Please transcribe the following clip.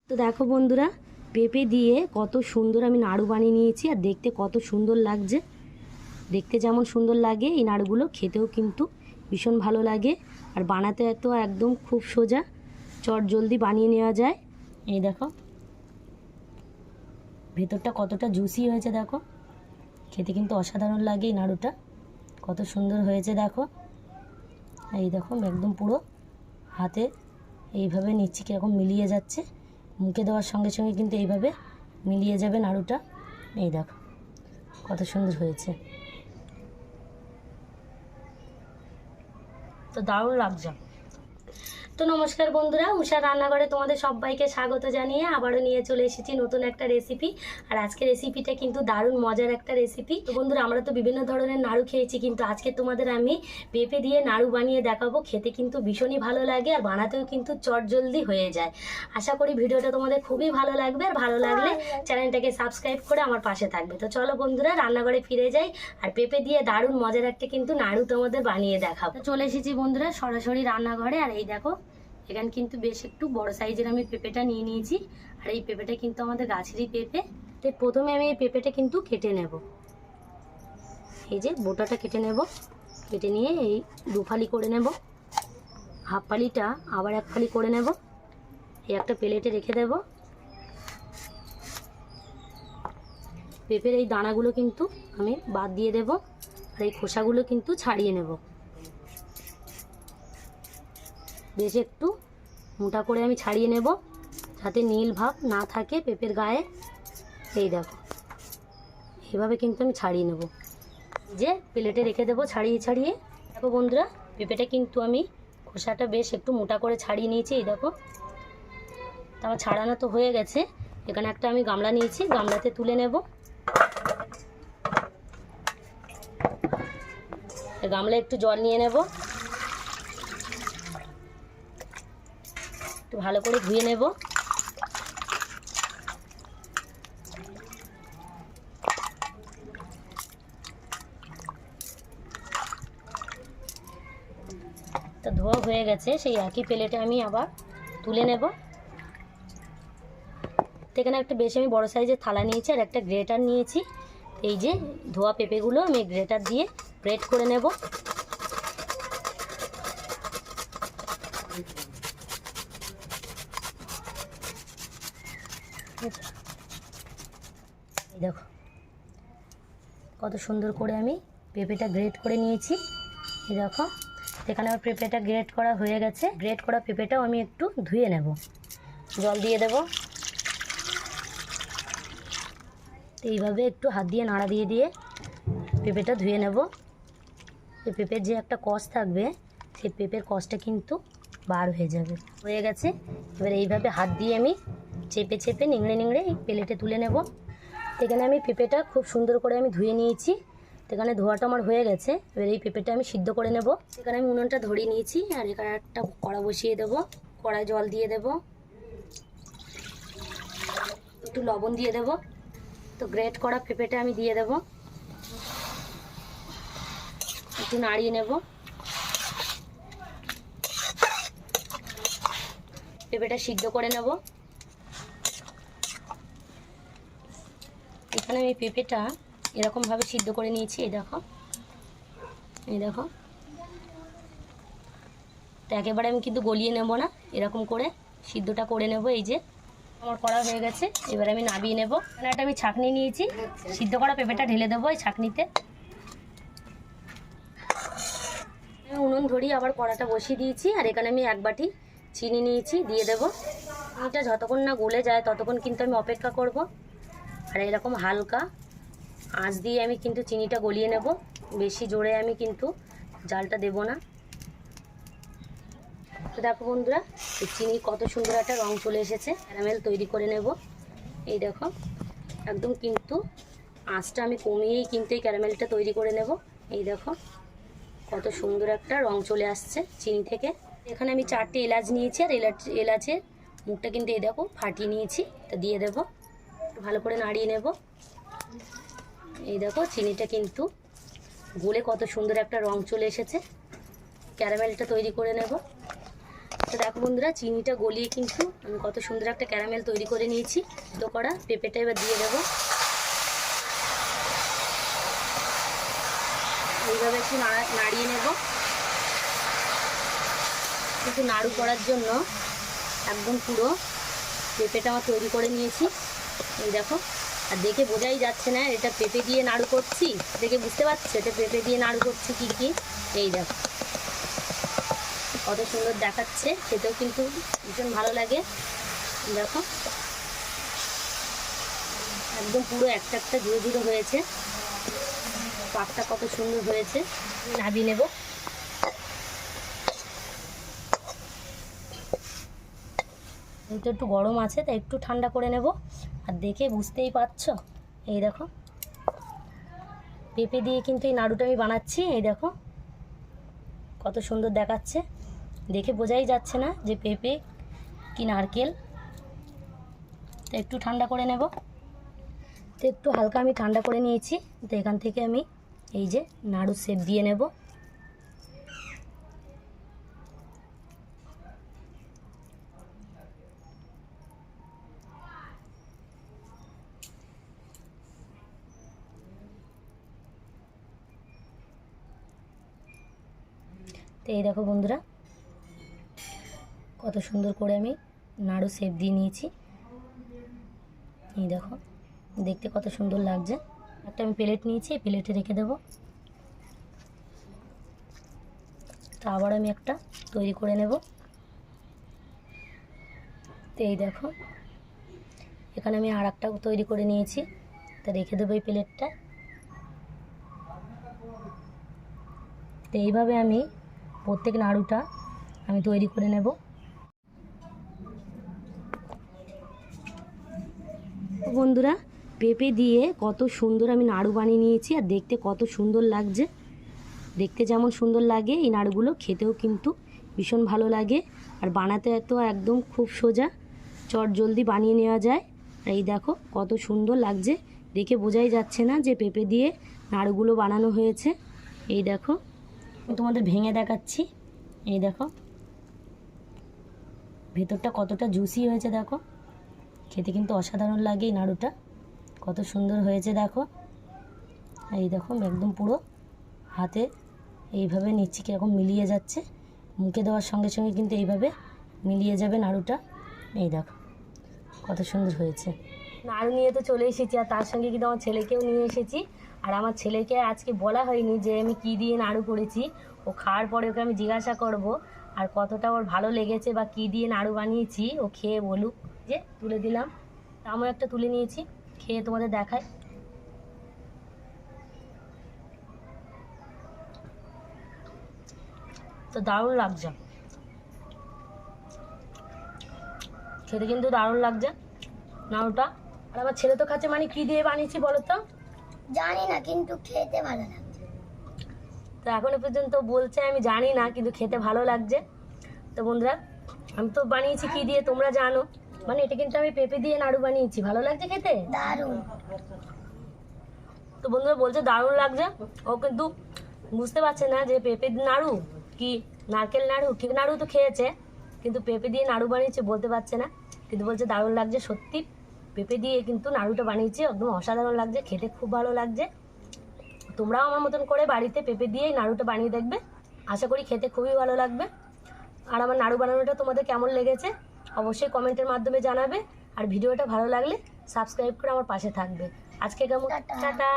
তো দেখো বন্ধুরা, পেঁপে দিয়ে কত সুন্দর আমি নাড়ু বানিয়ে নিয়েছি আর দেখতে কত সুন্দর লাগছে। দেখতে যেমন সুন্দর লাগে এই নাড়ুগুলো খেতেও কিন্তু ভীষণ ভালো লাগে। আর বানাতে তো একদম খুব সোজা, চট জলদি বানিয়ে নেওয়া যায়। এই দেখো ভেতরটা কতটা জুসি হয়েছে, দেখো খেতে কিন্তু অসাধারণ লাগে। এই নাড়ুটা কত সুন্দর হয়েছে দেখো। এই দেখো একদম পুরো হাতে এইভাবে নিচ্ছি, কীরকম মিলিয়ে যাচ্ছে। মুখে দেওয়ার সঙ্গে সঙ্গে কিন্তু এইভাবে মিলিয়ে যাবে নাড়ুটা। এই দেখো কত সুন্দর হয়েছে, তো দারুণ লাগছে। তো নমস্কার বন্ধুরা, উষার রান্নাঘরে তোমাদের সবাইকে স্বাগত জানিয়ে আবারও নিয়ে চলে এসেছি নতুন একটা রেসিপি। আর আজকে রেসিপিটা কিন্তু দারুণ মজার একটা রেসিপি। তো বন্ধুরা, আমরা তো বিভিন্ন ধরনের নাড়ু খেয়েছি, কিন্তু আজকে তোমাদের আমি পেঁপে দিয়ে নাড়ু বানিয়ে দেখাবো। খেতে কিন্তু ভীষণই ভালো লাগে আর বানাতেও কিন্তু চটজলদি হয়ে যায়। আশা করি ভিডিওটা তোমাদের খুবই ভালো লাগবে, আর ভালো লাগলে চ্যানেলটাকে সাবস্ক্রাইব করে আমার পাশে থাকবে। তো চলো বন্ধুরা, রান্নাঘরে ফিরে যাই আর পেঁপে দিয়ে দারুণ মজার একটা কিন্তু নাড়ু তোমাদের বানিয়ে দেখাবো। চলে এসেছি বন্ধুরা সরাসরি রান্নাঘরে। আর এই দেখো এখানে কিন্তু বেশ একটু বড় সাইজের আমি পেঁপেটা নিয়ে নিয়েছি। আর এই পেঁপেটা কিন্তু আমাদের গাছেরই পেঁপে। তো প্রথমে আমি এই পেঁপেটা কিন্তু কেটে নেব। এই যে বোটাটা কেটে নেব, কেটে নিয়ে এই দু ফালি করে নেব। হাফ ফালিটা আবার এক ফালি করে নেব, এই একটা প্লেটে রেখে দেব। পেঁপের এই দানাগুলো কিন্তু আমি বাদ দিয়ে দেব, আর এই খোসাগুলো কিন্তু ছাড়িয়ে নেব। বেশ একটু মোটা করে আমি ছাড়িয়ে নেব, যাতে নীল ভাব না থাকে পেঁপের গায়ে। এই দেখো এভাবে কিন্তু আমি ছাড়িয়ে নেব, যে প্লেটে রেখে দেবো ছাড়িয়ে ছাড়িয়ে। দেখো বন্ধুরা, পেঁপেটা কিন্তু আমি খোসাটা বেশ একটু মোটা করে ছাড়িয়ে নিয়েছি। এই দেখো তো আমার ছাড়ানো তো হয়ে গেছে। এখানে একটা আমি গামলা নিয়েছি, গামলাতে তুলে নেব। গামলায় একটু জল নিয়ে নেব, একটু ভালো করে ধুয়ে নেব। তো ধোয়া হয়ে গেছে, সেই একই প্লেটে আমি আবার তুলে নেব। এখানে একটা বেশ আমি বড় সাইজের থালা নিয়েছি আর একটা গ্রেটার নিয়েছি। এই যে ধোয়া পেঁপেগুলো আমি গ্রেটার দিয়ে গ্রেট করে নেব। এই দেখো কত সুন্দর করে আমি পেঁপেটা গ্রেট করে নিয়েছি। এই দেখো এখানে আমার পেঁপেটা গ্রেট করা হয়ে গেছে। গ্রেট করা পেঁপেটাও আমি একটু ধুয়ে নেব, জল দিয়ে দেব। এইভাবে একটু হাত দিয়ে নাড়া দিয়ে দিয়ে পেঁপেটা ধুয়ে নেব। এই পেঁপের যে একটা কষ থাকবে, সেই পেঁপের কষটা কিন্তু বার হয়ে যাবে। হয়ে গেছে, এবার এইভাবে হাত দিয়ে আমি চেপে চেপে নিংড়ে নিংড়ে এই প্লেটে তুলে নেব। এখানে আমি পেঁপেটা খুব সুন্দর করে আমি ধুয়ে নিয়েছি। এখানে ধোয়াটা আমার হয়ে গেছে। এবার এই পেঁপেটা আমি সিদ্ধ করে নেব। এখানে আমি উনুনটা ধরিয়ে নিয়েছি, আর এখানে একটা কড়া বসিয়ে দেব। কড়ায় জল দিয়ে দেব, একটু লবণ দিয়ে দেব। তো গ্রেট করা পেঁপেটা আমি দিয়ে দেব, একটু নাড়িয়ে নেব। পেঁপেটা সিদ্ধ করে নেব। এখানে আমি পেঁপেটা এরকমভাবে সিদ্ধ করে নিয়েছি। এই দেখো, এই দেখো। তো একেবারে আমি কিন্তু গলিয়ে নেব না, এরকম করে সিদ্ধটা করে নেব। এই যে আমার করা হয়ে গেছে, এবার আমি নামিয়ে নেব। এখানে একটা আমি ছাঁকনি নিয়েছি, সিদ্ধ করা পেঁপেটা ঢেলে দেবো এই ছাঁকনিতে। উনুন ধরিয়ে আবার কড়াটা বসিয়ে দিয়েছি, আর এখানে আমি এক বাটি চিনি নিয়েছি, দিয়ে দেবো। চিনিটা যতক্ষণ না গলে যায় ততক্ষণ কিন্তু আমি অপেক্ষা করব। আর এরকম হালকা আঁচ দিয়ে আমি কিন্তু চিনিটা গলিয়ে নেব, বেশি জোরে আমি কিন্তু জালটা দেব না। তো দেখো বন্ধুরা, এই চিনি কত সুন্দর একটা রং চলে এসেছে। ক্যারামেল তৈরি করে নেব। এই দেখো একদম কিন্তু আঁচটা আমি কমিয়েই কিন্তু এই ক্যারামেলটা তৈরি করে নেব। এই দেখো কত সুন্দর একটা রং চলে আসছে চিনি থেকে। এখানে আমি 4টে এলাচ নিয়েছি, আর এলাচের মুখটা কিন্তু এই দেখো ফাটিয়ে নিয়েছি। তো দিয়ে দেব, ভালো করে নাড়িয়ে নেব। এই দেখো চিনিটা কিন্তু গলে কত সুন্দর একটা রং চলে এসেছে। ক্যারামেলটা তৈরি করে নেব। তো দেখো বন্ধুরা, চিনিটা গলিয়ে কিন্তু আমি কত সুন্দর একটা ক্যারামেল তৈরি করে নিয়েছি। তো করা পেঁপেটা এবার দিয়ে দেবো। এইভাবে একটু নাড়িয়ে নেব। কিন্তু নাড়ু করার জন্য একদম পুরো পেঁপেটা আমার তৈরি করে নিয়েছি। এই দেখো, আর দেখে বোঝাই যাচ্ছে না এটা পেঁপে দিয়ে নাড়ু করছি। দেখে বুঝতে পারছো এটা পেঁপে দিয়ে নাড়ু করছি কি কি। এই দেখো কত সুন্দর দেখাচ্ছে, খেতেও কিন্তু ভীষণ ভালো লাগে। দেখো একদম পুরো একটা একটা ধীরে ধীরে হয়েছে, পাকটা কত সুন্দর হয়েছে। নাবিয়ে নেব। কিন্তু একটু গরম আছে তাই একটু ঠান্ডা করে নেব। আর দেখে বুঝতেই পারছো, এই দেখো পেঁপে দিয়ে কিন্তু এই নাড়ুটা আমি বানাচ্ছি। এই দেখো কত সুন্দর দেখাচ্ছে, দেখে বোঝাই যাচ্ছে না যে পেঁপে কি নারকেল। তো একটু ঠান্ডা করে নেব। তো একটু হালকা আমি ঠান্ডা করে নিয়েছি। তো এখান থেকে আমি এই যে নাড়ু শেপ দিয়ে নেব। তো এই দেখো বন্ধুরা কত সুন্দর করে আমি নাড়ু শেপ দিয়ে নিয়েছি। এই দেখো দেখতে কত সুন্দর লাগছে। একটা আমি প্লেট নিয়েছি, প্লেটে রেখে দেব। তো আবার আমি একটা তৈরি করে নেব। তো এই দেখো এখানে আমি আর একটা তৈরি করে নিয়েছি। তা রেখে দেবো এই প্লেটটা। তো এইভাবে আমি প্রত্যেক নাড়ুটা আমি তৈরি করে নেব। বন্ধুরা পেঁপে দিয়ে কত সুন্দর আমি নাড়ু বানিয়ে নিয়েছি, আর দেখতে কত সুন্দর লাগছে। দেখতে যেমন সুন্দর লাগে এই নাড়ুগুলো খেতেও কিন্তু ভীষণ ভালো লাগে। আর বানাতে তো একদম খুব সোজা, চট জলদি বানিয়ে নেওয়া যায়। আর এই দেখো কত সুন্দর লাগছে, দেখে বোঝাই যাচ্ছে না যে পেঁপে দিয়ে নাড়ুগুলো বানানো হয়েছে। এই দেখো আমি তোমাদের ভেঙে দেখাচ্ছি। এই দেখো ভেতরটা কতটা জুসি হয়েছে, দেখো খেতে কিন্তু অসাধারণ লাগে। এই নাড়ুটা কত সুন্দর হয়েছে দেখো। এই দেখো একদম পুরো হাতে এইভাবে নিচ্ছি, কীরকম মিলিয়ে যাচ্ছে। মুখে দেওয়ার সঙ্গে সঙ্গে কিন্তু এইভাবে মিলিয়ে যাবে নাড়ুটা। এই দেখো কত সুন্দর হয়েছে। নাড়ু নিয়ে তো চলে এসেছি, আর তার সঙ্গে কিন্তু আমার ছেলেকেও নিয়ে এসেছি। আর আমার ছেলেকে আজকে বলা হয়নি যে আমি কি দিয়ে নাড়ু করেছি। ও খাওয়ার পরে ওকে আমি জিজ্ঞাসা করব আর কতটা ওর ভালো লেগেছে বা কি দিয়ে নাড়ু বানিয়েছি ও খেয়ে বলুক। যে তুলে দিলাম, আমিও একটা তুলে নিয়েছি, খেয়ে তোমাদের দেখাই। তো দারুণ লাগছে খেতে, কিন্তু দারুণ লাগছে নাড়ুটা। আর আমার ছেলে তো খাচ্ছে। মানে কি দিয়ে বানিয়েছি বলো তো? জানি না, কিন্তু খেতে ভালো লাগছে। তো এখনো পর্যন্ত বলছে আমি জানি না, কিন্তু খেতে ভালো লাগছে। তো বন্ধুরা আমি তো বানিয়েছি কি দিয়ে তোমরা জানো। মানে এটা কিন্তু আমি পেঁপে দিয়ে নাড়ু বানিয়েছি। ভালো লাগছে খেতে, দারুণ। তো বন্ধুরা বলছে দারুণ লাগছে। ও কিন্তু বুঝতে পারছে না যে পেঁপে নাড়ু কি নারকেল নাড়ু। ঠিক নাড়ু তো খেয়েছে, কিন্তু পেঁপে দিয়ে নাড়ু বানিয়েছে বলতে পারছে না। কিন্তু বলছে দারুণ লাগছে। সত্যি পেঁপে দিয়ে কিন্তু নাড়ুটা বানিয়েছে, একদম অসাধারণ লাগছে, খেতে খুব ভালো লাগছে। তোমরাও আমার মতন করে বাড়িতে পেঁপে দিয়ে নাড়ুটা বানিয়ে দেখবে, আশা করি খেতে খুবই ভালো লাগবে। আর আমার নাড়ু বানানোটা তোমাদের কেমন লেগেছে অবশ্যই কমেন্টের মাধ্যমে জানাবে। আর ভিডিওটা ভালো লাগলে সাবস্ক্রাইব করে আমার পাশে থাকবে। আজকে কেমন, টাটা।